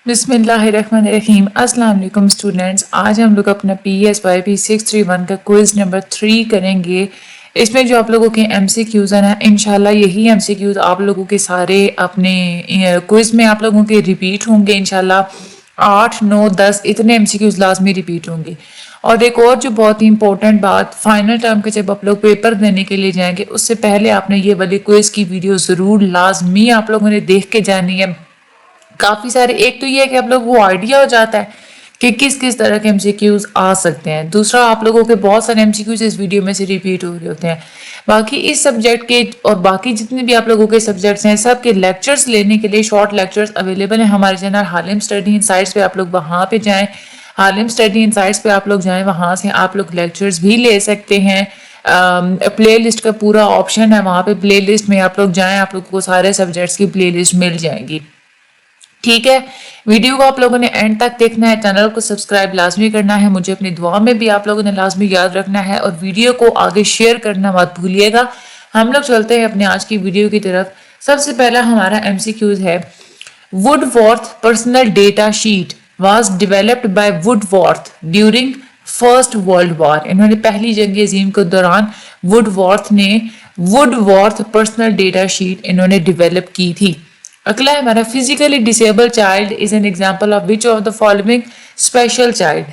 بسم اللہ الرحمن الرحیم۔ السلام علیکم اسٹوڈنٹس، آج ہم لوگ اپنا PSYP 631 کا کوئز نمبر 3 کریں گے۔ اس میں جو آپ لوگوں کے MCQs ہیں انشاءاللہ یہی MCQs آپ لوگوں کے سارے اپنے کوئز میں آپ لوگوں کے ریپیٹ ہوں گے انشاءاللہ۔ 8 9 10 اتنے MCQs لازمی ریپیٹ ہوں گے۔ اور ایک اور جو بہت ہی امپورٹنٹ بات، فائنل ٹرم کے جب آپ لوگ پیپر دینے کے لیے جائیں گے اس سے پہلے آپ نے یہ والی کوئز کی ویڈیو ضرور لازمی آپ لوگوں نے دیکھ کے جانی ہے۔ کافی سارے، ایک تو یہ ہے کہ آپ لوگ وہ آئیڈیا ہو جاتا ہے کہ کس کس طرح کے MCQs آ سکتے ہیں، دوسرا آپ لوگوں کے بہت سارے MCQs اس ویڈیو میں سے ریپیٹ ہو رہے ہوتے ہیں۔ باقی اس سبجیکٹ کے اور باقی جتنے بھی آپ لوگوں کے سبجیکٹس ہیں سب کے لیکچرز لینے کے لیے شارٹ لیکچرز اویلیبل ہیں ہمارے چینل حالم اسٹڈی انسائٹس پہ، آپ لوگ وہاں پہ جائیں، حالم اسٹڈی انسائٹس پہ آپ لوگ جائیں، وہاں سے آپ لوگ لیکچرز بھی لے سکتے ہیں۔ پلے لسٹ کا پورا آپشن ہے وہاں پہ، پلے لسٹ میں آپ لوگ جائیں، آپ لوگوں کو سارے سبجیکٹس کی پلے لسٹ مل جائے گی۔ ٹھیک ہے، ویڈیو کو آپ لوگوں نے اینڈ تک دیکھنا ہے، چینل کو سبسکرائب لازمی کرنا ہے، مجھے اپنی دعا میں بھی آپ لوگوں نے لازمی یاد رکھنا ہے، اور ویڈیو کو آگے شیئر کرنا مت بھولیے گا۔ ہم لوگ چلتے ہیں اپنے آج کی ویڈیو کی طرف۔ سب سے پہلا ہمارا MCQs ہے، Woodworth personal data sheet was developed by Woodworth during first world war. انہوں نے پہلی جنگ عظیم کے دوران Woodworth personal data sheet انہوں نے ڈیولپ کی تھی۔ اگلا ہے ہمارا، physically disabled child is an example of which of the following special child.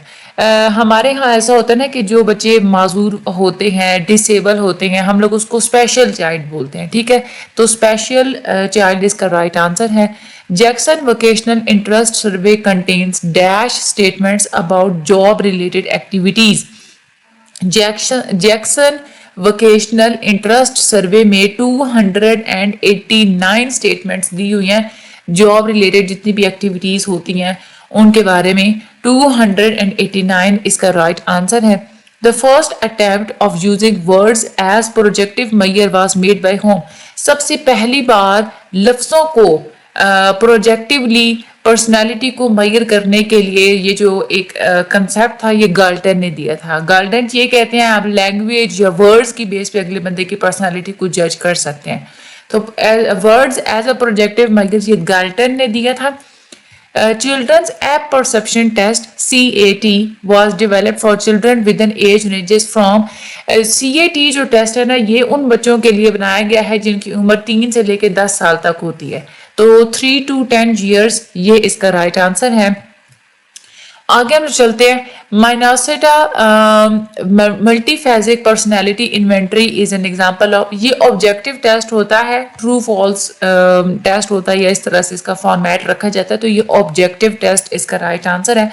ہمارے ہاں ایسا ہوتا ہے نا کہ جو بچے معذور ہوتے ہیں، ڈسیبل ہوتے ہیں، ہم لوگ اس کو اسپیشل چائلڈ بولتے ہیں، ٹھیک ہے، تو اسپیشل چائلڈ اس کا رائٹ آنسر ہے۔ Jackson vocational interest survey contains dash statements about job related activities. Jackson vocational interest survey میں 289 اسٹیٹمنٹس دی ہوئی ہیں، جاب ریلیٹڈ جتنی بھی ایکٹیویٹیز ہوتی ہیں ان کے بارے میں 289 اس کا رائٹ آنسر ہے۔ The first attempt of using words as projective measure was made by whom؟ سب سے پہلی بار لفظوں کو پروجیکٹیولی پرسنالٹی کو میئر کرنے کے لیے یہ جو ایک کنسیپٹ تھا یہ گالٹن نے دیا تھا۔ گالٹن یہ کہتے ہیں آپ لینگویج یا ورڈز کی بیس پہ اگلے بندے کی پرسنالٹی کو جج کر سکتے ہیں، تو words as a projective mayor یہ گالٹن نے دیا تھا۔ Children's App Perception Test CAT was developed for children with an age ranges from CAT جو ٹیسٹ ہے نا یہ ان بچوں کے لیے بنایا گیا ہے جن کی عمر 3 سے لے کے 10 سال تک ہوتی ہے، تو 3 to 10 years یہ اس کا رائٹ آنسر ہے۔ آگے ہم چلتے ہیں، Minnesota multi phasic personality inventory is an example of, یہ آبجیکٹو ٹیسٹ ہوتا ہے، ٹرو فالس ٹیسٹ ہوتا ہے یا اس طرح سے اس کا فارمیٹ رکھا جاتا ہے، تو یہ آبجیکٹو ٹیسٹ اس کا رائٹ آنسر ہے۔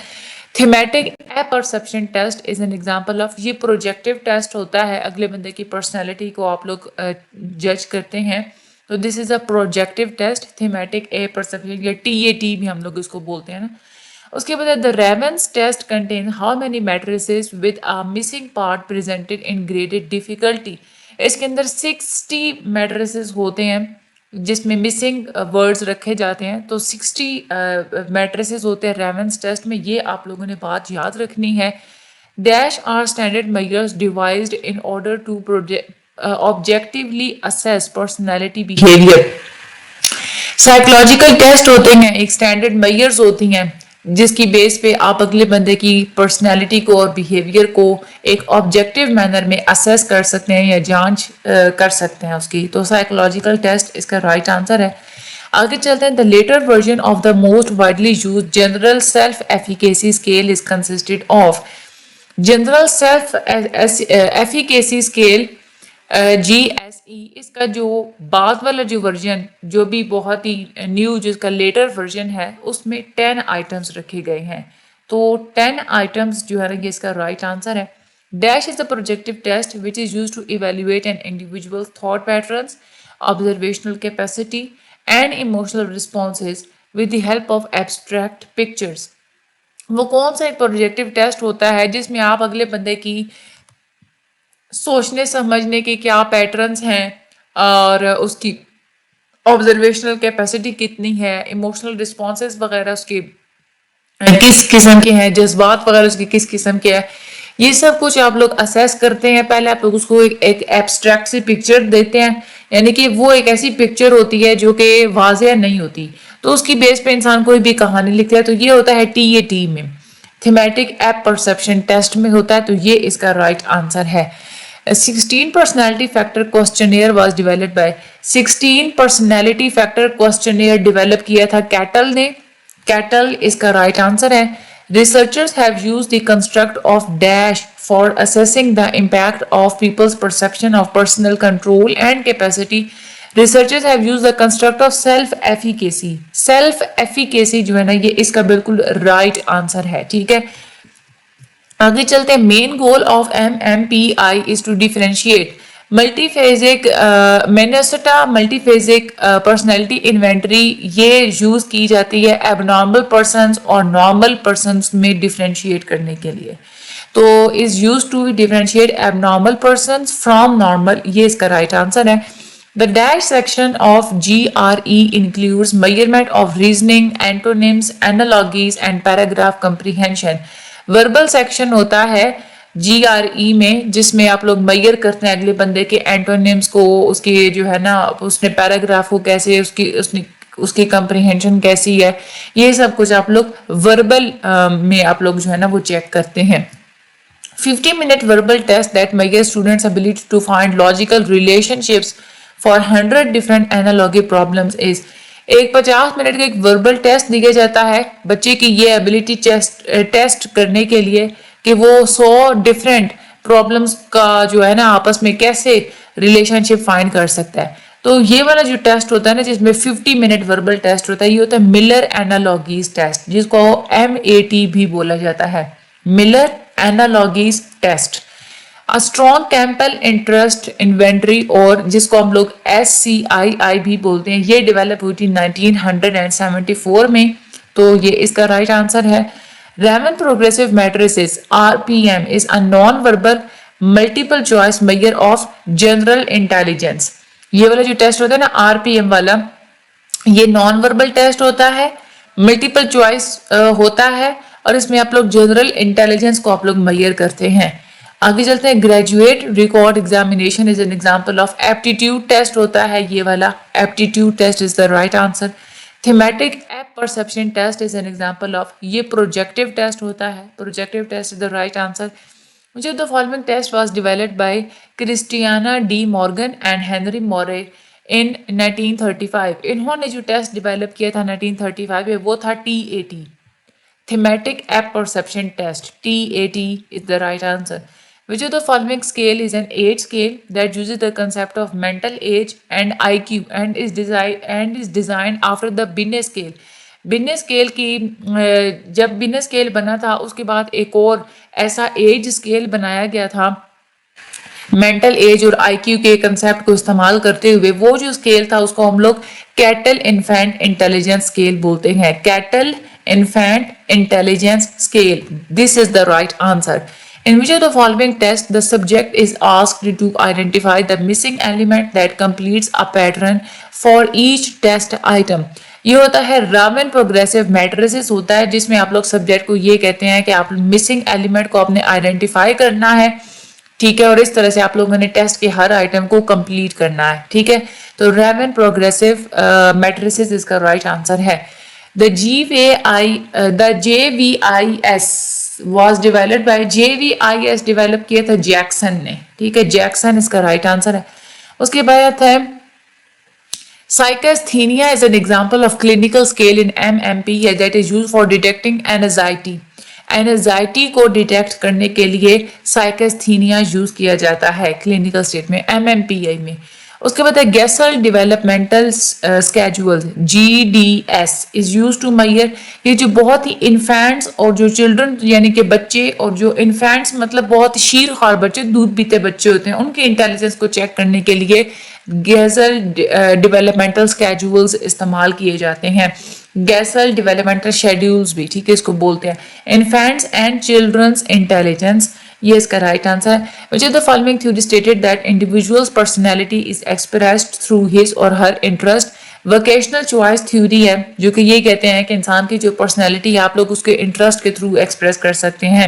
Thematic perception test is an example of, یہ پروجیکٹو ٹیسٹ ہوتا ہے، اگلے بندے کی پرسنالٹی کو آپ لوگ جج کرتے ہیں، تو دس از a projective test, thematic perception یا TAT بھی ہم لوگ اس کو بولتے ہیں نا۔ اس کے بعد the Raven's test contains how many matrices with a missing part presented in graded difficulty۔ اس کے اندر 60 matrices ہوتے ہیں جس میں مسنگ ورڈز رکھے جاتے ہیں، تو 60 matrices ہوتے ہیں Raven's ٹیسٹ میں، یہ آپ لوگوں نے بات یاد رکھنی ہے۔ Dash are standard measures devised in order to objectively assess personality behavior۔ Psychological test ہوتے ہیں، ایک اسٹینڈرڈ میئرز ہوتی ہیں جس کی بیس پہ آپ اگلے بندے کی پرسنالٹی کو اور بیہیویئر کو ایک آبجیکٹیو مینر میں اسیس کر سکتے ہیں یا جانچ کر سکتے ہیں اس کی، تو سائیکولوجیکل ٹیسٹ اس کا رائٹ آنسر ہے۔ آگے چلتے ہیں، the later version of the most widely used general self-efficacy scale is consisted of۔ General self efficacy scale GSE، اس کا جو بعد والا جو ورژن جو بھی بہت ہی نیو جس کا لیٹر ورژن ہے اس میں 10 آئٹمس رکھے گئے ہیں، تو 10 آئٹمس جو ہے نا یہ اس کا رائٹ آنسر ہے۔ Dash is a projective test which is used to evaluate an individual's thought patterns, observational capacity and emotional responses with the help of abstract pictures۔ وہ کون سا ایک پروجیکٹیو ٹیسٹ ہوتا ہے جس میں آپ اگلے بندے کی سوچنے سمجھنے کے کیا پیٹرنز ہیں اور اس کی آبزرویشنل کیپیسٹی کتنی ہے، ایموشنل رسپانسز وغیرہ اس کے کس قسم کے ہیں، جذبات وغیرہ اس کی کس قسم کے ہیں، یہ سب کچھ آپ لوگ اسیس کرتے ہیں۔ پہلے آپ لوگ اس کو ایک ایبسٹریکٹ سی پکچر دیتے ہیں یعنی کہ وہ ایک ایسی پکچر ہوتی ہے جو کہ واضح نہیں ہوتی، تو اس کی بیس پہ انسان کوئی بھی کہانی لکھتا ہے، تو یہ ہوتا ہے ٹی اے ٹی میں، تھیمیٹک ایپ پرسپشن ٹیسٹ میں ہوتا ہے، تو یہ اس کا رائٹ آنسر ہے۔ 16 personality factor questionnaire was developed by 16 personality factor questionnaire develop کیا تھا کیٹل نے، کیٹل اس کا رائٹ آنسر ہے۔ Researchers have used the construct of dash for assessing the impact of people's perception of personal control and capacity. Researchers have used the construct of self-efficacy. Self-efficacy جو ہے نا یہ اس کا بالکل رائٹ آنسر ہے، ٹھیک ہے۔ آگے چلتے ہیں، main goal of MMPI is to differentiate multiphasic Minnesota multi phasic personality inventory, یہ یوز کی جاتی ہے ایب نارمل پرسنس اور نارمل پرسنس میں ڈیفرینشیٹ کرنے کے لیے، تو is use to differentiate abnormal persons from normal, یہ اس کا رائٹ آنسر ہے۔ The dash section of GRE includes measurement of reasoning, antonyms, analogies and paragraph comprehension. Verbal section ہوتا ہے GRE میں جس میں آپ لوگ میئر کرتے ہیں اگلے بندے کے اینٹونیمز کو، اس کی جو ہے نا اس نے پیراگراف کو کیسے اس کی کمپریہنشن کیسی ہے، یہ سب کچھ آپ لوگ وربل میں آپ لوگ جو ہے نا وہ چیک کرتے ہیں۔ 50-minute verbal test that measures students' ability to find logical relationships for 100 different analogy problems is ایک 50 منٹ کا ایک وربل ٹیسٹ دیا جاتا ہے بچے کی یہ ایبلٹی ٹیسٹ کرنے کے لیے کہ وہ 100 ڈفرینٹ پرابلمس کا جو ہے نا آپس میں کیسے ریلیشن شپ فائنڈ کر سکتا ہے۔ تو یہ والا جو ٹیسٹ ہوتا ہے نا جس میں 50 منٹ وربل ٹیسٹ ہوتا ہے، یہ ہوتا ہے ملر اینالوگیز ٹیسٹ، جس کو MAT بھی بولا جاتا ہے، Miller analogies test. Strong Campbell interest inventory, اور جس کو ہم لوگ SCII بھی بولتے ہیں، یہ ڈیولپ ہوئی تھی 1974 میں، تو یہ اس کا رائٹ آنسر ہے۔ Raman Progressive Matrices RPM is a non-verbal multiple choice measure of general intelligence. یہ والا جو ٹیسٹ ہوتا ہے نا RPM والا، یہ نان وربل ٹیسٹ ہوتا ہے، ملٹیپل چوائس ہوتا ہے، اور اس میں آپ لوگ جنرل انٹیلیجنس کو آپ لوگ میئر کرتے ہیں۔ آگے چلتے ہیں، graduate record examination is an example of aptitude test ہوتا ہے، یہ والا aptitude test is the right answer. Thematic apperception test is an example of, یہ پروجیکٹیو ٹیسٹ ہوتا ہے، projective test is the right answer. Which of the following test was developed by Christiana D. Morgan and Henry Moray in 1935؟ انہوں نے جو test develop کیا تھا 1935 میں وہ تھا TAT، Thematic App Perception Test، TAT is the right answer۔ Which of the following scale is an age scale that uses the concept of mental age and IQ and is designed after the Binet scale؟ Binet scale کی جب Binet scale بنا تھا اس کے بعد ایک اور ایسا age scale بنایا گیا تھا مینٹل ایج اور IQ کے کنسیپٹ کو استعمال کرتے ہوئے، وہ جو اسکیل تھا اس کو ہم لوگ کیٹل انفینٹ انٹیلیجنس اسکیل بولتے ہیں، Cattell infant intelligence scale, this is the right answer. In which of the following test the subject is asked to identify the missing element that completes a pattern for each test item؟ یہ ہوتا ہے Raman progressive matrices ہوتا ہے، جس میں آپ لوگ subject کو یہ کہتے ہیں کہ آپ مسنگ ایلیمنٹ کو آپ نے آئیڈینٹیفائی کرنا ہے، ٹھیک ہے، اور اس طرح سے آپ لوگوں نے ٹیسٹ کے ہر آئٹم کو کمپلیٹ کرنا ہے، ٹھیک ہے۔ تو رامن پروگریسو میٹریسز اس کا رائٹ آنسر ہے۔ The JVIS was developed by JVIS develop کیا تھا جیکسن نے، ٹھیک ہے، جیکسن اس کا رائٹ آنسر ہے۔ اس کے بعد ہے Psychasthenia is an example of clinical scale in MMP that is used for detecting anxiety. Anxiety کو ڈیٹیکٹ کرنے کے لیے Psychasthenia یوز کیا جاتا ہے کلینکل اسٹیٹ میں MMPI میں۔ اس کے بعد ہے Gesell developmental schedule GDS is used to measure، یہ جو بہت ہی انفینٹس اور جو چلڈرن یعنی کہ بچے، اور جو انفینٹس مطلب بہت شیر خوار بچے، دودھ پیتے بچے ہوتے ہیں، ان کے انٹیلیجنس کو چیک کرنے کے لیے گیسل ڈیولپمنٹل اسکیجولز استعمال کیے جاتے ہیں، گیسل ڈیولپمنٹل شیڈیولز بھی، ٹھیک ہے، اس کو بولتے ہیں۔ انفینٹس اینڈ چلڈرنس انٹیلیجنس، یہ اس کا رائٹ آنسر ہے۔ Which of the following theory stated that individual's personality is expressed through his or her interest؟ Vocational choice theory ہے جو کہ یہ کہتے ہیں کہ انسان کی جو پرسنالٹی ہے آپ لوگ اس کے انٹرسٹ کے تھرو ایکسپریس کر سکتے ہیں۔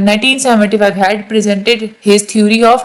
1975 had presented his theory of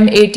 MAT।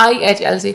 IHLC,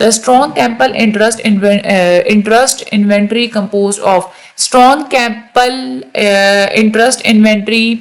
The strong Campbell interest inventory composed of, strong Campbell interest inventory,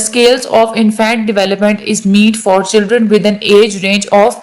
scales of infant development is meant for children with an age range of,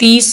30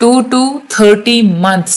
2 to 30 months,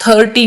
30